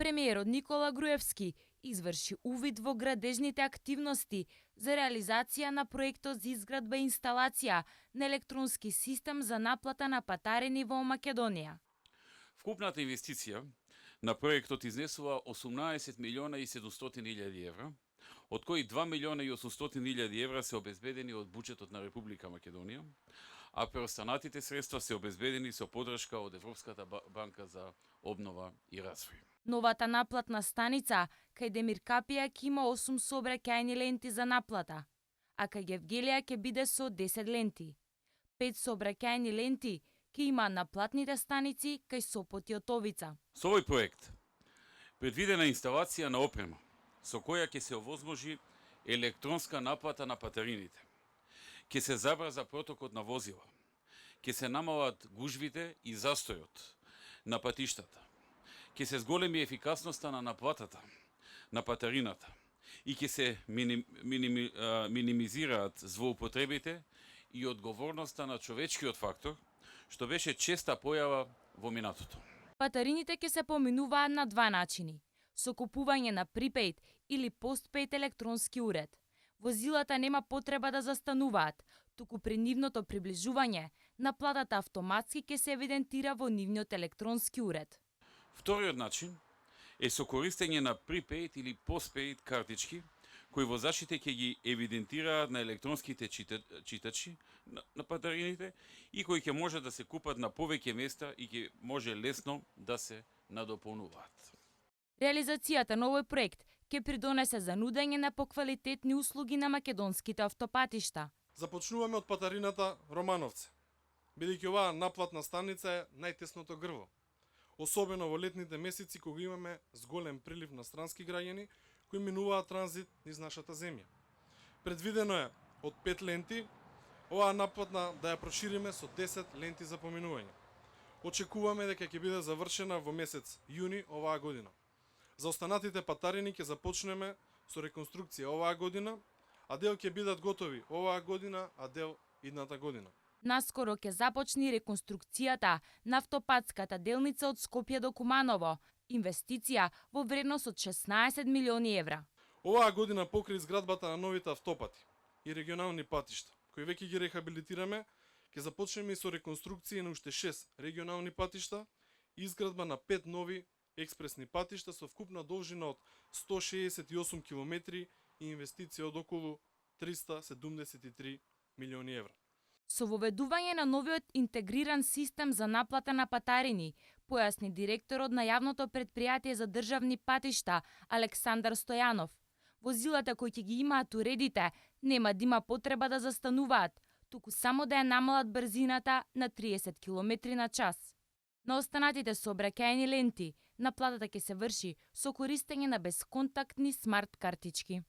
Премиерот Никола Груевски изврши увид во градежните активности за реализација на проектот за изградба и инсталација на електронски систем за наплата на патарини во Македонија. Вкупната инвестиција на проектот изнесува 18 милиона и 700 илјади евра, од кои 2 милиона и 800 илјади евра се обезбедени од буџетот на Република Македонија, а преостанатите средства се обезбедени со подршка од Европската банка за обнова и развој. Новата наплатна станица кај Демир Капија ќе има 8 сообраќајни ленти за наплата, а кај Гевгелија ќе биде со 10 ленти. 5 сообраќајни ленти ќе има наплатните станици кај Сопот и Отовица. Со овој проект предвидена инсталација на опрема со која ќе се овозможи електронска наплата на патарините. Ќе се забрза протокот на возила, ќе се намалат гужвите и застојот на патиштата, ќе се зголеми ефикасноста на наплатата на патарината и ќе се минимизираат злоупотребите и одговорноста на човечкиот фактор, што беше честа појава во минатото. Патарините ќе се поминуваат на два начини: со купување на припејд или постпејд електронски уред. Возилата нема потреба да застануваат, туку при нивното приближување, наплатата автоматски ќе се евидентира во нивниот електронски уред. Вториот начин е со користење на припејд или постпејд картички, кои возачите ќе ги евидентираат на електронските читачи на патарините и кои ќе може да се купат на повеќе места и ќе може лесно да се надополнуваат. Реализацијата на овој проект ќе придонесе за нудење на поквалитетни услуги на македонските автопатишта. Започнуваме од патарината Романовце, бидејќи оваа наплатна станица е најтесното грво, особено во летните месеци кога имаме зголем прилив на странски граѓани кои минуваат транзит низ нашата земја. Предвидено е од 5 ленти оваа наплатна да ја прошириме со 10 ленти за поминување. Очекуваме дека ќе биде завршена во месец јуни оваа година. За останатите патарини ќе започнеме со реконструкција оваа година, а дел ќе бидат готови оваа година, а дел идната година. Наскоро ќе започне реконструкцијата на автопатската делница од Скопје до Куманово, инвестиција во вредност од 16 милиони евра. Оваа година покрај изградбата на новите автопати и регионални патишта, кои веќе ги рехабилитираме, ќе започнеме и со реконструкција на уште 6 регионални патишта и изградба на 5 нови експресни патишта со вкупна должина од 168 километри и инвестиција од околу 373 милиони евра. Со воведување на новиот интегриран систем за наплата на патарини, појасни директорот на јавното претпријатие за државни патишта Александар Стојанов, возилата кои ќе ги имаат уредите нема да има потреба да застануваат, туку само да ја намалат брзината на 30 км на час. На останатите сообраќајни ленти, наплатата ќе се врши со користење на бесконтактни смарт картички.